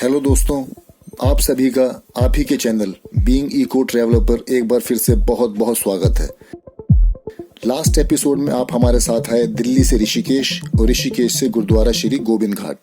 Hello दोस्तों, आप सभी का आप ही के चैनल बीइंग इको ट्रैवलर पर एक बार फिर से बहुत बहुत स्वागत है। लास्ट एपिसोड में आप हमारे साथ आए दिल्ली से ऋषिकेश और ऋषिकेश से गुरुद्वारा श्री गोबिंद घाट।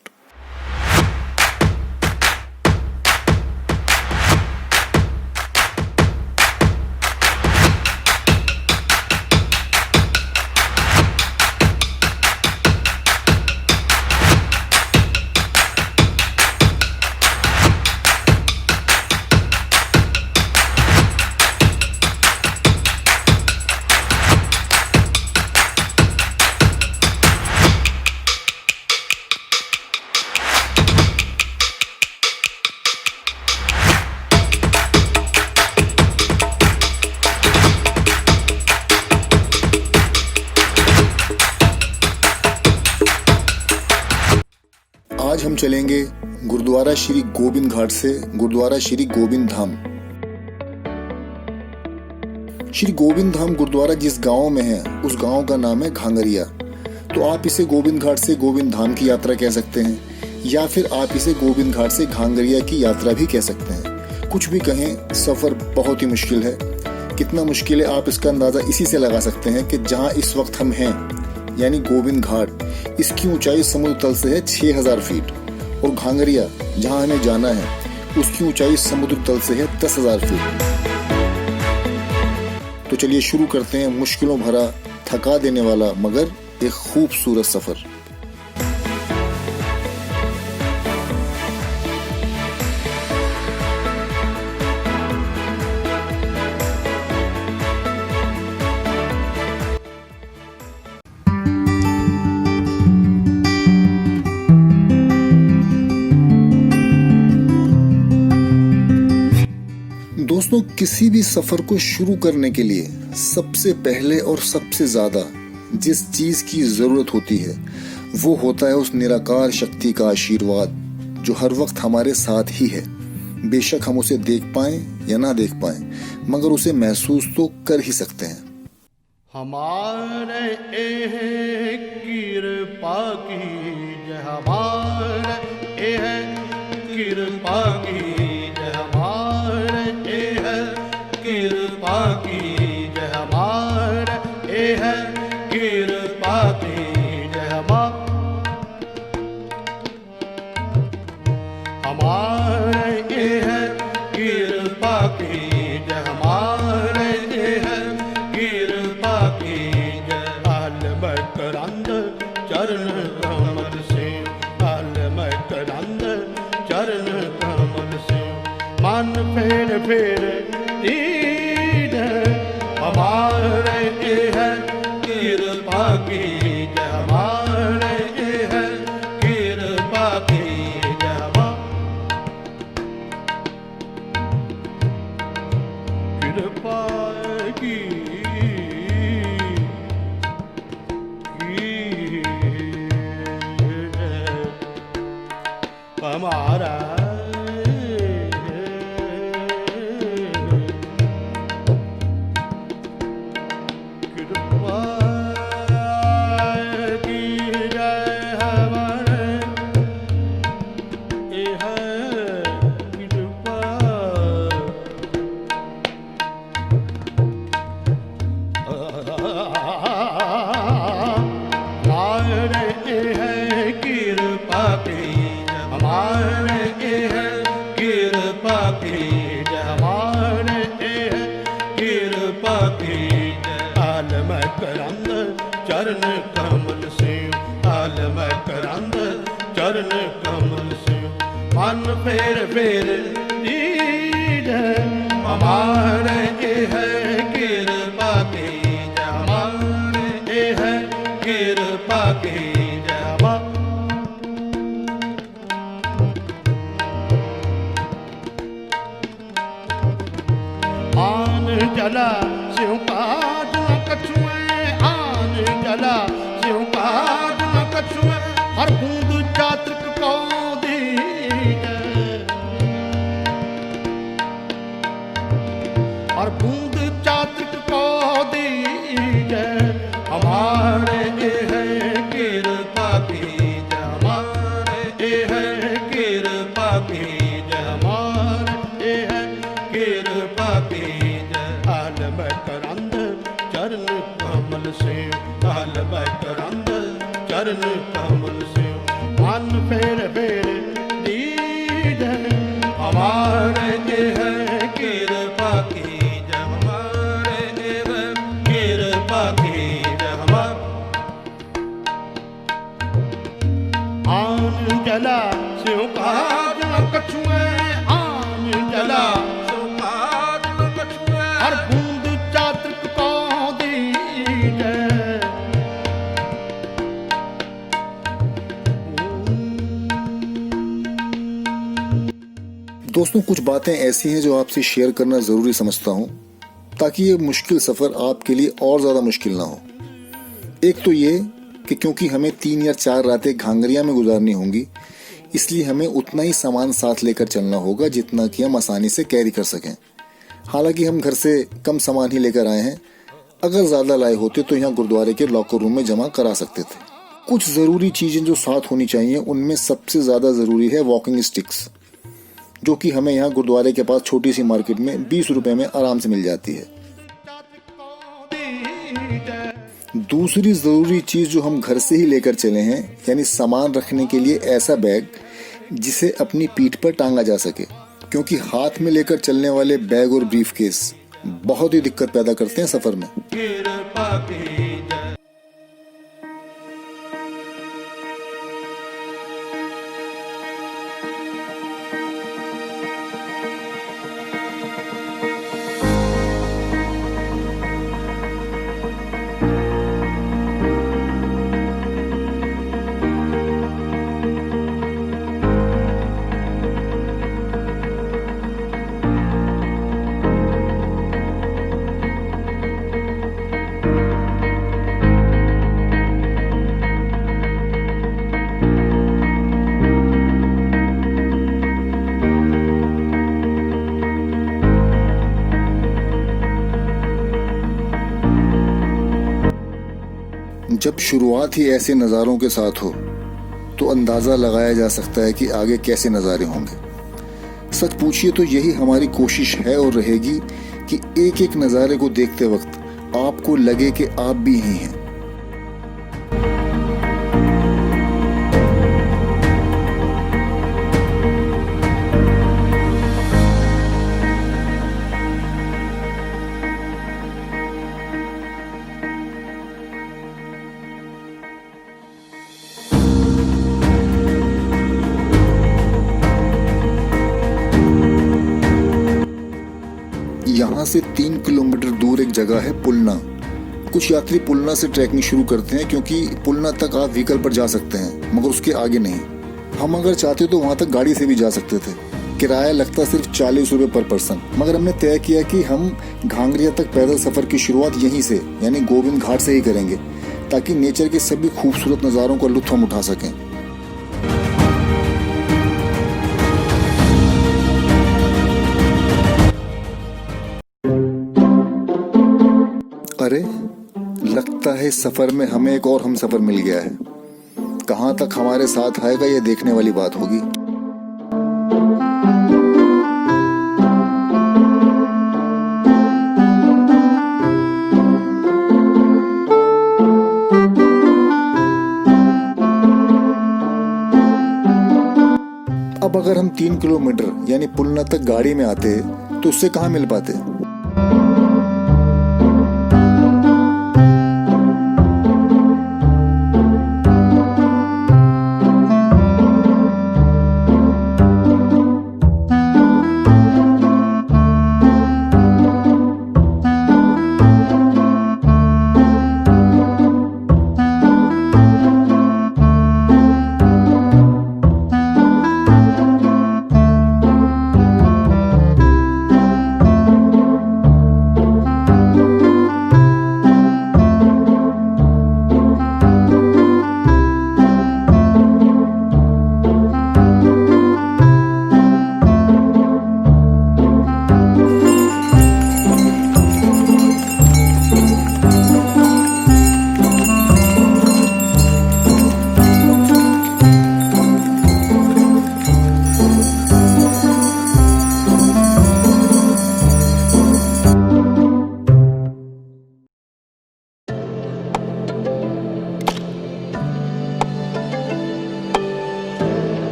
आज हम चलेंगे गुरुद्वारा श्री गोबिंद घाट से गुरुद्वारा श्री गोबिंद धाम। श्री गोबिंद धाम गुरुद्वारा जिस गांव में है उस गांव का नाम है घांगरिया। तो आप इसे गोबिंद घाट से गोबिंद धाम की यात्रा कह सकते हैं या फिर आप इसे गोबिंद घाट से घांगरिया की यात्रा भी कह सकते हैं। कुछ भी कहें, सफर बहुत ही मुश्किल है। कितना मुश्किल है आप इसका अंदाजा इसी से लगा सकते हैं कि जहां इस वक्त हम हैं यानी गोबिंद घाट, इसकी ऊंचाई समुद्र तल से है 6000 फीट और घांगरिया जहां हमें जाना है उसकी ऊंचाई समुद्र तल से है 10,000 फीट। तो चलिए शुरू करते हैं मुश्किलों भरा, थका देने वाला मगर एक खूबसूरत सफर। दोस्तों, किसी भी सफर को शुरू करने के लिए सबसे पहले और सबसे ज्यादा जिस चीज की जरूरत होती है वो होता है उस निराकार शक्ति का आशीर्वाद जो हर वक्त हमारे साथ ही है। बेशक हम उसे देख पाएं या ना देख पाएं, मगर उसे महसूस तो कर ही सकते हैं। हमारे कृपा की हमारे कृपा की कृपा की जय हमारे है कृपा की जय हमारे है कृपा की जय हमारे है कृपा की जय। हाल मकरंद चरण कमल से, हाल मकरंद चरण कमल से, मन फेर फेर हमारे है कृपा की जय हमारे है कृपा की जय कृपा की हमारा चरण कमल से, हाल मकरंद चरण कमल से, मन फेर फेर दीद हमारे है कृपा की जय हमारे है कृपा की जय। आन जला शिव काज न कछुए, आन जला शिव काज न कछुए, हर बूंद चात्रिक को दीजे, हर बूंद चात्रिक को दीजे, हमारे है कृपा की जय हमारे है कृपा कीज हमारे ये है कृपा कीज हाल बैठरंद चरण कमल से हाल बैठरंद चरण कमल से मन फेर फेर दीजन हमारे ये है कृपा कीज हमारे ये है कृपा कीज हमारे आन जला स्यों काज न कछुए आन जला स्यों काज न कछुए हर बूंद चातृक को दीजे दोस्तों, कुछ बातें ऐसी हैं जो आपसे शेयर करना जरूरी समझता हूं ताकि ये मुश्किल सफर आपके लिए और ज्यादा मुश्किल ना हो। एक तो ये कि क्योंकि हमें 3 या 4 रातें घांगरिया में गुजारनी होंगी, इसलिए हमें उतना ही सामान साथ लेकर चलना होगा जितना कि हम आसानी से कैरी कर सकें। हालांकि हम घर से कम सामान ही लेकर आए हैं, अगर ज्यादा लाए होते तो यहाँ गुरुद्वारे के लॉकर रूम में जमा करा सकते थे। कुछ जरूरी चीजें जो साथ होनी चाहिए, उनमें सबसे ज्यादा जरूरी है वॉकिंग स्टिक्स, जो कि हमें यहाँ गुरुद्वारे के पास छोटी सी मार्केट में 20 रुपए में आराम से मिल जाती है। दूसरी जरूरी चीज जो हम घर से ही लेकर चले हैं, यानी सामान रखने के लिए ऐसा बैग जिसे अपनी पीठ पर टांगा जा सके, क्योंकि हाथ में लेकर चलने वाले बैग और ब्रीफकेस बहुत ही दिक्कत पैदा करते हैं सफर में। जब शुरुआत ही ऐसे नज़ारों के साथ हो तो अंदाज़ा लगाया जा सकता है कि आगे कैसे नज़ारे होंगे। सच पूछिए तो यही हमारी कोशिश है और रहेगी कि एक एक नज़ारे को देखते वक्त आपको लगे कि आप भी यहीं हैं। यहाँ से 3 किलोमीटर दूर एक जगह है पुलना। कुछ यात्री पुलना से ट्रैकिंग शुरू करते हैं क्योंकि पुलना तक आप व्हीकल पर जा सकते हैं, मगर उसके आगे नहीं। हम अगर चाहते तो वहाँ तक गाड़ी से भी जा सकते थे। किराया लगता सिर्फ 40 रुपये पर पर्सन, मगर हमने तय किया कि हम घांगरिया तक पैदल सफर की शुरुआत यहीं से, यानी गोविंद घाट से ही करेंगे, ताकि नेचर के सभी खूबसूरत नज़ारों का लुत्फ हम उठा सकें। अरे, लगता है सफर में हमें एक और हम सफर मिल गया है। कहां तक हमारे साथ आएगा ये देखने वाली बात होगी। अब अगर हम 3 किलोमीटर यानी पुलना तक गाड़ी में आते तो उससे कहां मिल पाते।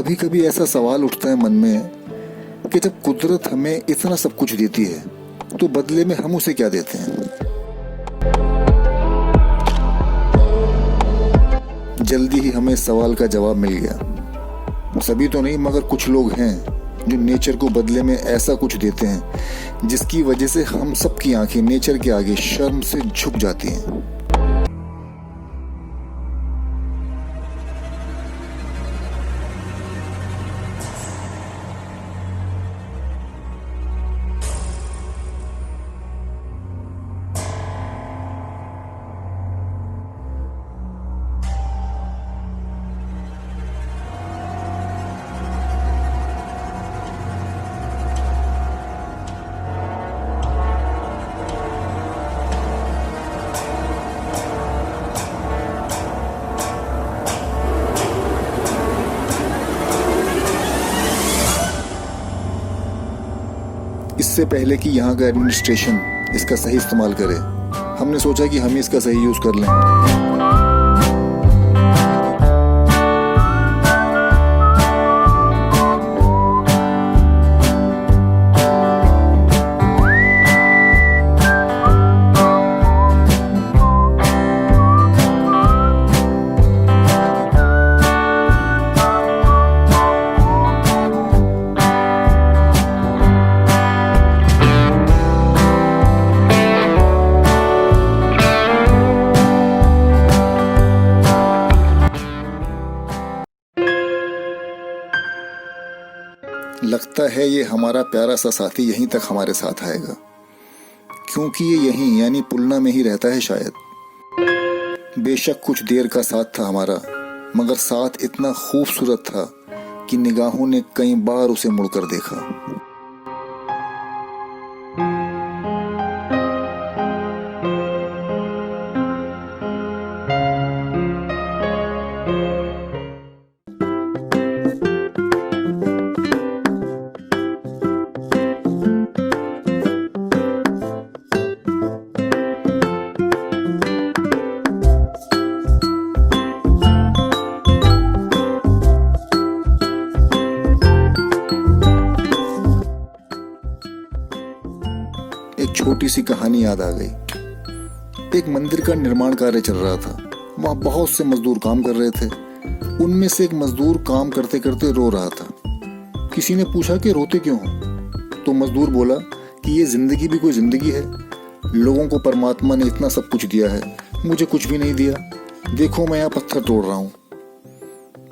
कभी कभी ऐसा सवाल उठता है मन में कि जब कुदरत हमें इतना सब कुछ देती है तो बदले में हम उसे क्या देते हैं। जल्दी ही हमें इस सवाल का जवाब मिल गया। सभी तो नहीं, मगर कुछ लोग हैं जो नेचर को बदले में ऐसा कुछ देते हैं जिसकी वजह से हम सबकी आंखें नेचर के आगे शर्म से झुक जाती हैं। इससे पहले कि यहाँ का एडमिनिस्ट्रेशन इसका सही इस्तेमाल करे, हमने सोचा कि हम इसका सही यूज कर लें। लगता है ये हमारा प्यारा सा साथी यहीं तक हमारे साथ आएगा, क्योंकि ये यहीं यानी पुलना में ही रहता है शायद। बेशक कुछ देर का साथ था हमारा, मगर साथ इतना खूबसूरत था कि निगाहों ने कई बार उसे मुड़कर देखा। एक छोटी सी कहानी याद आ गई। एक मंदिर का निर्माण कार्य चल रहा था। वहां बहुत से मजदूर काम कर रहे थे। उनमें से एक मजदूर काम करते करते रो रहा था। किसी ने पूछा कि रोते क्यों हो? तो मजदूर बोला कि ये जिंदगी भी कोई जिंदगी है। लोगों को परमात्मा ने इतना सब कुछ दिया है, मुझे कुछ भी नहीं दिया। देखो मैं यहाँ पत्थर तोड़ रहा हूँ।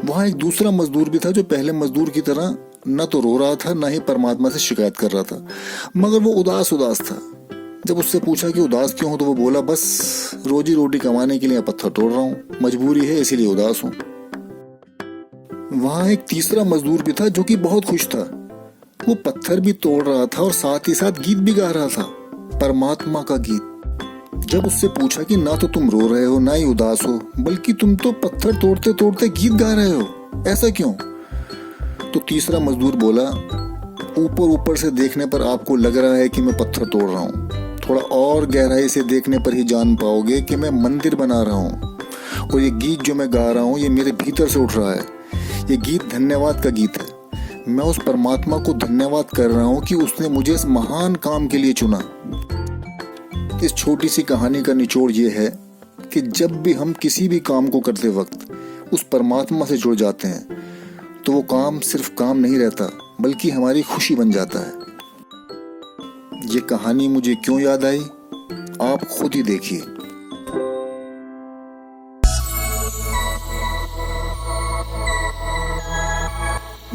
वहां एक दूसरा मजदूर भी था जो पहले मजदूर की तरह न तो रो रहा था, न ही परमात्मा से शिकायत कर रहा था, मगर वो उदास था। जब उससे पूछा कि उदास क्यों हो, तो वो बोला बस रोजी रोटी कमाने के लिए पत्थर तोड़ रहा हूँ, मजबूरी है इसीलिए उदास हूँ। वहां एक तीसरा मजदूर भी था जो कि बहुत खुश था। वो पत्थर भी तोड़ रहा था और साथ ही साथ गीत भी गा रहा था, परमात्मा का गीत। जब उससे पूछा कि ना तो तुम रो रहे हो ना ही उदास हो, बल्कि तुम तो पत्थर तोड़ते तोड़ते गीत गा रहे हो, ऐसा क्यों? तो तीसरा मजदूर बोला, ऊपर ऊपर से देखने पर आपको लग रहा है कि मैं पत्थर तोड़ रहा हूँ, थोड़ा और गहराई से देखने पर ही जान पाओगे कि मैं मंदिर बना रहा हूँ। और ये गीत जो मैं गा रहा हूँ ये मेरे भीतर से उठ रहा है। ये गीत धन्यवाद का गीत है। मैं उस परमात्मा को धन्यवाद कर रहा हूँ कि उसने मुझे इस महान काम के लिए चुना। इस छोटी सी कहानी का निचोड़ ये है कि जब भी हम किसी भी काम को करते वक्त उस परमात्मा से जुड़ जाते हैं तो वो काम सिर्फ काम नहीं रहता, बल्कि हमारी खुशी बन जाता है। ये कहानी मुझे क्यों याद आई, आप खुद ही देखिए।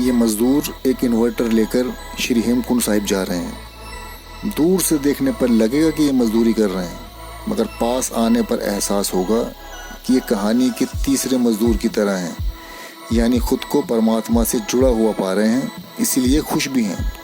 ये मजदूर एक इन्वर्टर लेकर श्री हेमकुंड साहिब जा रहे हैं। दूर से देखने पर लगेगा कि ये मजदूरी कर रहे हैं, मगर पास आने पर एहसास होगा कि ये कहानी के तीसरे मजदूर की तरह हैं, यानी खुद को परमात्मा से जुड़ा हुआ पा रहे हैं, इसीलिए खुश भी हैं।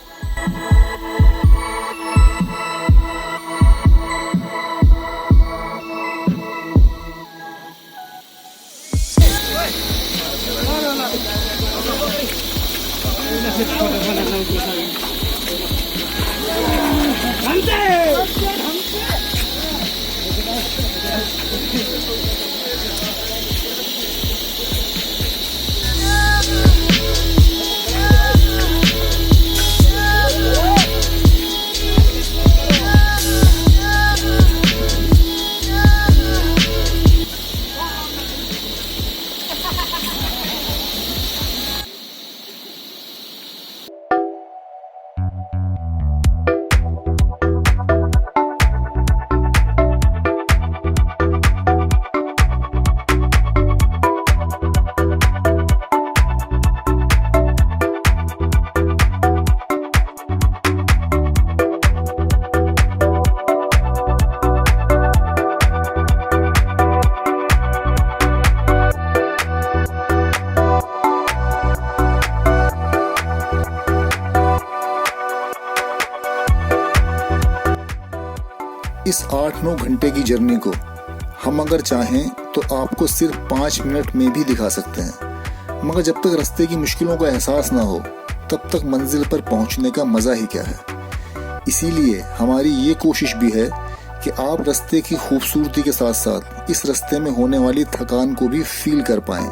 इस 8-9 घंटे की जर्नी को हम अगर चाहें तो आपको सिर्फ 5 मिनट में भी दिखा सकते हैं, मगर जब तक रास्ते की मुश्किलों का एहसास ना हो तब तक मंजिल पर पहुंचने का मज़ा ही क्या है। इसीलिए हमारी ये कोशिश भी है कि आप रास्ते की खूबसूरती के साथ साथ इस रास्ते में होने वाली थकान को भी फील कर पाएं।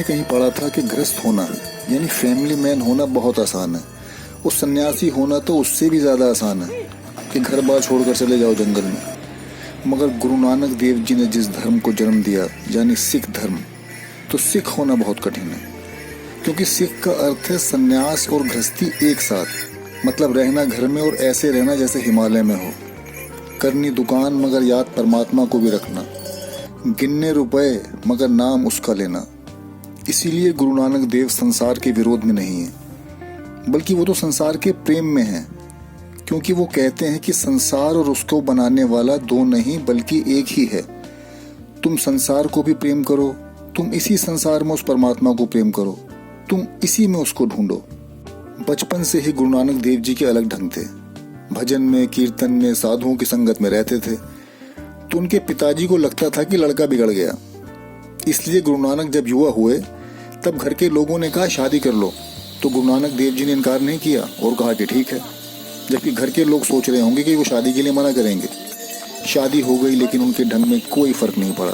कहीं पढ़ा था कि गृहस्थ होना यानी फैमिली मैन होना बहुत आसान है, और सन्यासी होना तो उससे भी ज़्यादा आसान है कि घर बार छोड़कर चले जाओ जंगल में। मगर गुरु नानक देव जी ने जिस धर्म को जन्म दिया यानी सिख धर्म, तो सिख होना बहुत कठिन है, क्योंकि सिख का अर्थ है सन्यास और गृहस्थी एक साथ, मतलब रहना घर में और ऐसे रहना जैसे हिमालय में हो, करनी दुकान मगर याद परमात्मा को भी रखना, गिनने रुपए मगर नाम उसका लेना। इसीलिए गुरु नानक देव संसार के विरोध में नहीं है, बल्कि वो तो संसार के प्रेम में है, क्योंकि वो कहते हैं कि संसार और उसको बनाने वाला दो नहीं बल्कि एक ही है। तुम संसार को भी प्रेम करो, तुम इसी संसार में उस परमात्मा को प्रेम करो, तुम इसी में उसको ढूंढो। बचपन से ही गुरु नानक देव जी के अलग ढंग थे, भजन में कीर्तन में साधुओं की संगत में रहते थे, तो उनके पिताजी को लगता था कि लड़का बिगड़ गया। इसलिए गुरु नानक जब युवा हुए तब घर के लोगों ने कहा शादी कर लो, तो गुरु नानक देव जी ने इनकार नहीं किया और कहा कि ठीक है, जबकि घर के लोग सोच रहे होंगे कि वो शादी के लिए मना करेंगे। शादी हो गई लेकिन उनके ढंग में कोई फर्क नहीं पड़ा,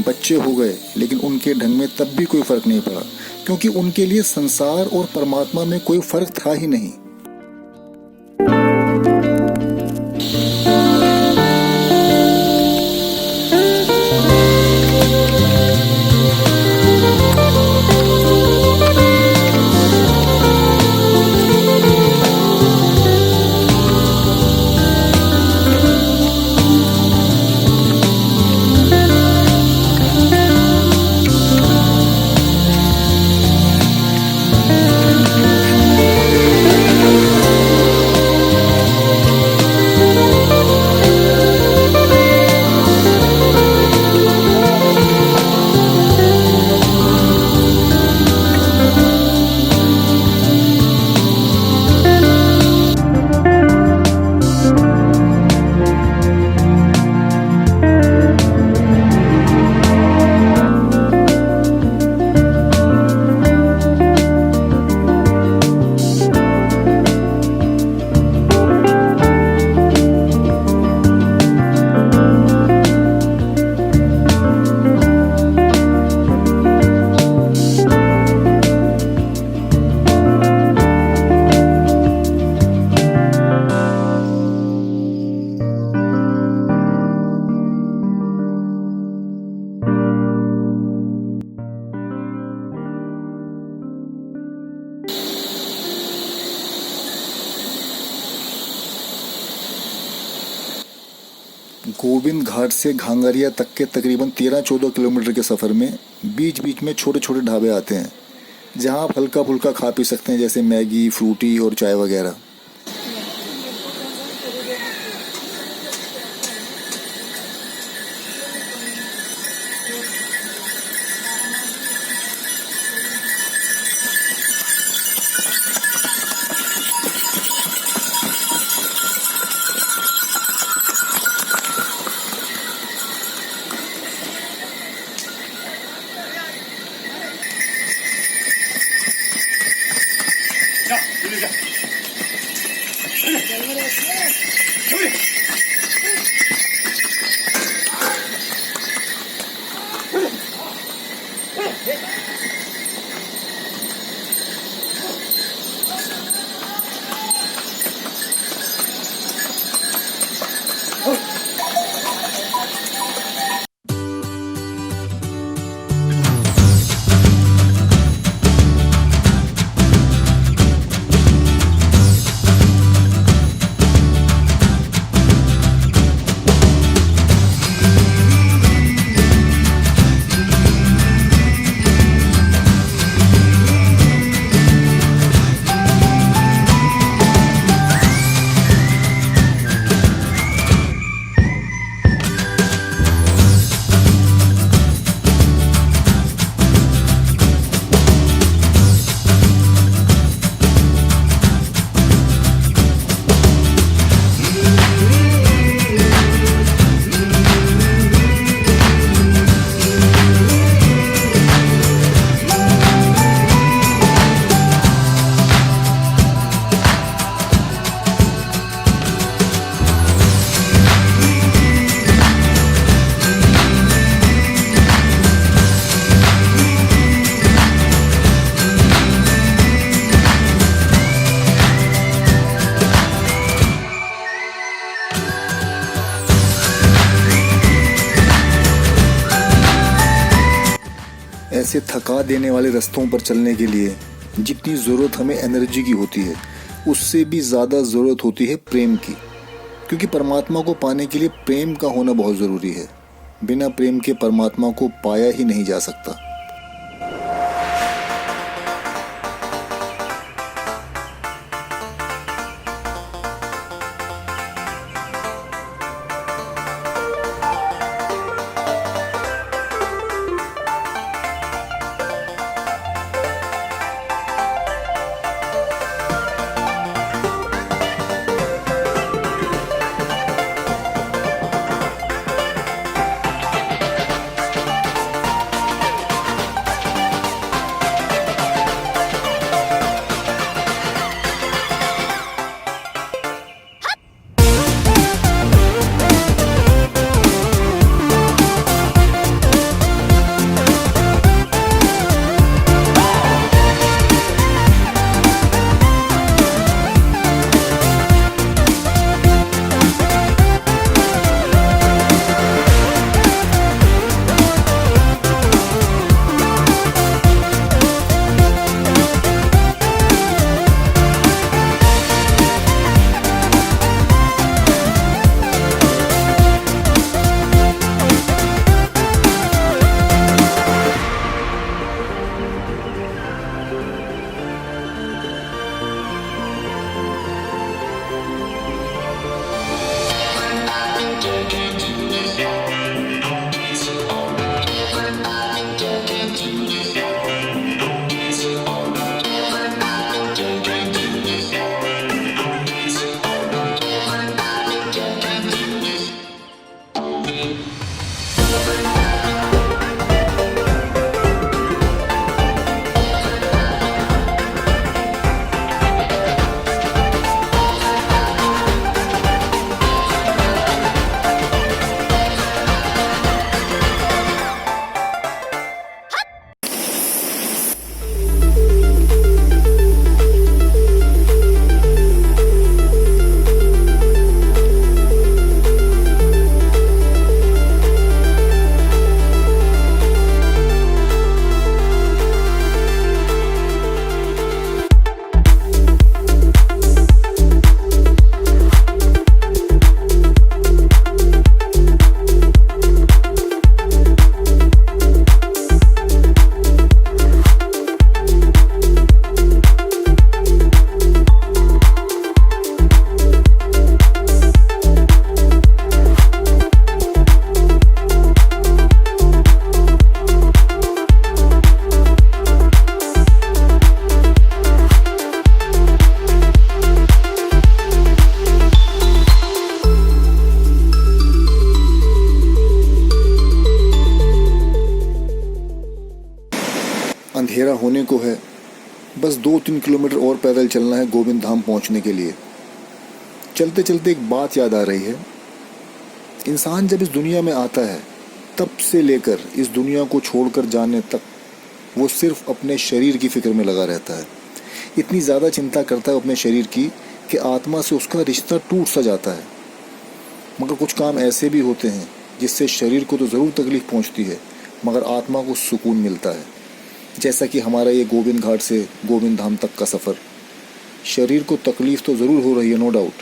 बच्चे हो गए लेकिन उनके ढंग में तब भी कोई फर्क नहीं पड़ा, क्योंकि उनके लिए संसार और परमात्मा में कोई फर्क था ही नहीं। गोविंद घाट से घांगरिया तक के तकरीबन 13-14 किलोमीटर के सफ़र में बीच बीच में छोटे छोटे ढाबे आते हैं जहां आप हल्का फुल्का खा पी सकते हैं, जैसे मैगी, फ्रूटी और चाय वगैरह। ऐसे थका देने वाले रास्तों पर चलने के लिए जितनी ज़रूरत हमें एनर्जी की होती है, उससे भी ज़्यादा ज़रूरत होती है प्रेम की, क्योंकि परमात्मा को पाने के लिए प्रेम का होना बहुत ज़रूरी है। बिना प्रेम के परमात्मा को पाया ही नहीं जा सकता। अंधेरा होने को है, बस 2-3 किलोमीटर और पैदल चलना है गोविंद धाम पहुंचने के लिए। चलते चलते एक बात याद आ रही है, इंसान जब इस दुनिया में आता है तब से लेकर इस दुनिया को छोड़कर जाने तक वो सिर्फ अपने शरीर की फिक्र में लगा रहता है। इतनी ज़्यादा चिंता करता है अपने शरीर की कि आत्मा से उसका रिश्ता टूट सा जाता है। मगर कुछ काम ऐसे भी होते हैं जिससे शरीर को तो ज़रूर तकलीफ़ पहुंचती है, मगर आत्मा को सुकून मिलता है। जैसा कि हमारा ये गोविंद घाट से गोविंद धाम तक का सफ़र, शरीर को तकलीफ़ तो ज़रूर हो रही है, नो डाउट,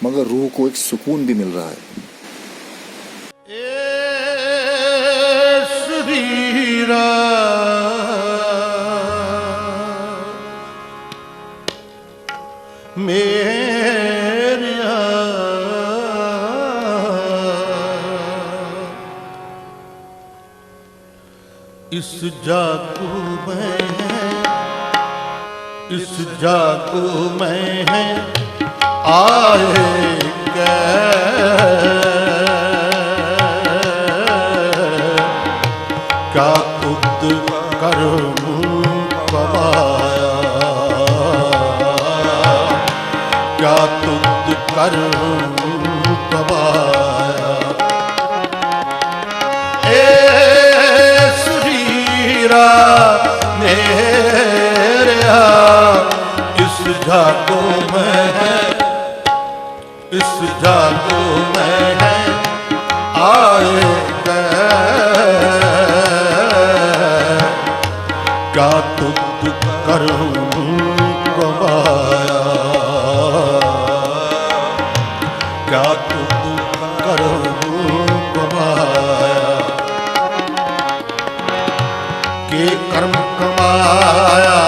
मगर रूह को एक सुकून भी मिल रहा है। मेरिया इस जागू में है, इस जागू में है आए क्या खुद करूं कमाया, क्या तुद करूं कमाया। ए शरीरा मेरा इस जागो में है, इस जागो में है आए क्या तुद करूं कमाया, क्या तुद करूं कमाया। के कर्म कमाया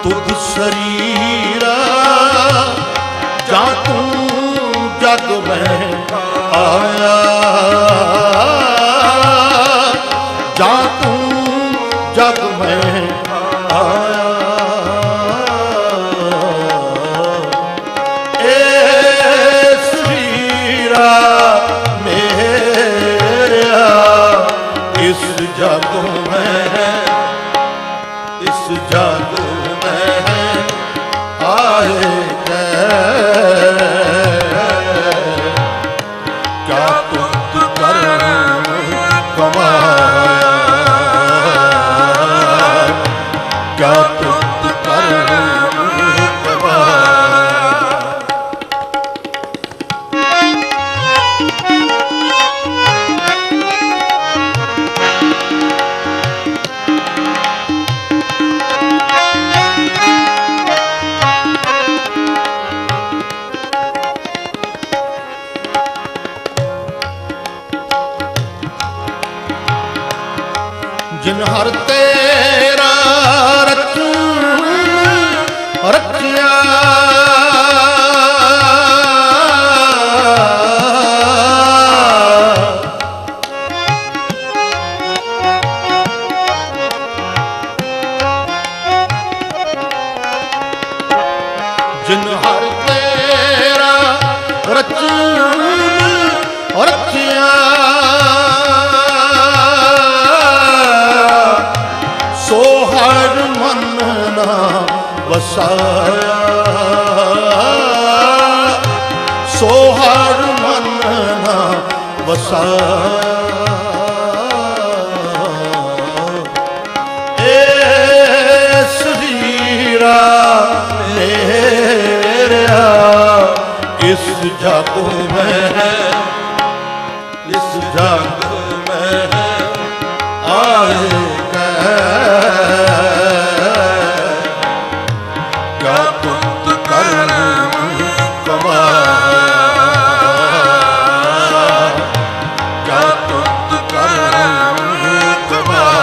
तुद शरीरा, जा तू जग में आया, जा तू जग में आया। ए शरीरा मेरा इस जग में है, इस जग में है आए क्या तुद करूं कमाया, क्या तुद करूं कमाया। जिन हर तेरा रखिया, जिन हर तेरा रखिया, सो हर मन ना वसाया, सो हर मन ना वसाया। ए शरीरा मेरा इस जग में है, इस जग में है आए क्या तुद करूं कमाया, क्या तुद करूं कमाया।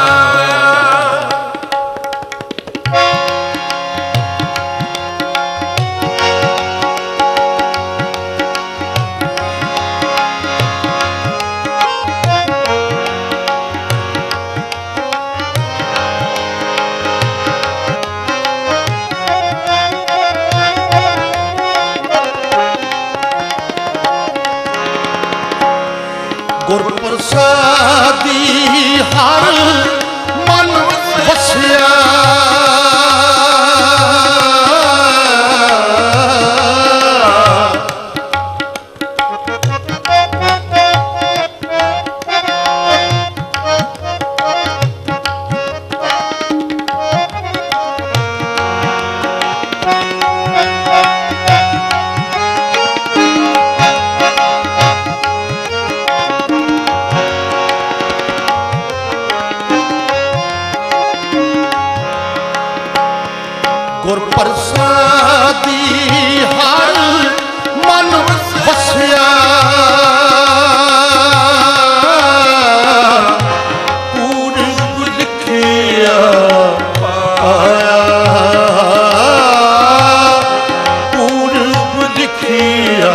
ਪ੍ਰਸਾਦੀ ਹਰ ਮਨ ਵਸਿਆ ਪੂਰਬ ਲਿਖਿਆ ਪਾਇਆ ਪੂਰਬ ਲਿਖਿਆ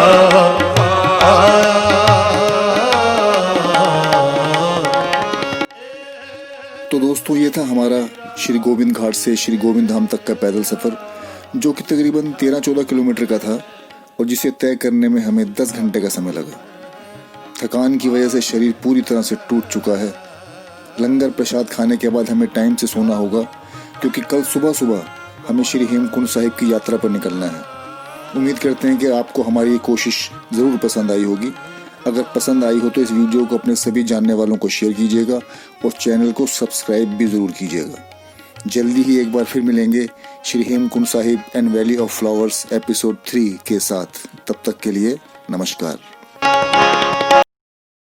तो दोस्तों ये था हमारा श्री गोविंद घाट से श्री गोविंद धाम तक का पैदल सफ़र, जो कि तकरीबन 13-14 किलोमीटर का था और जिसे तय करने में हमें 10 घंटे का समय लगा। थकान की वजह से शरीर पूरी तरह से टूट चुका है। लंगर प्रसाद खाने के बाद हमें टाइम से सोना होगा, क्योंकि कल सुबह सुबह हमें श्री हेमकुंड साहिब की यात्रा पर निकलना है। उम्मीद करते हैं कि आपको हमारी ये कोशिश ज़रूर पसंद आई होगी। अगर पसंद आई हो तो इस वीडियो को अपने सभी जानने वालों को शेयर कीजिएगा और चैनल को सब्सक्राइब भी ज़रूर कीजिएगा। जल्दी ही एक बार फिर मिलेंगे Shri Hemkund Sahib and valley of flowers episode 3 के साथ। तब तक के लिए नमस्कार।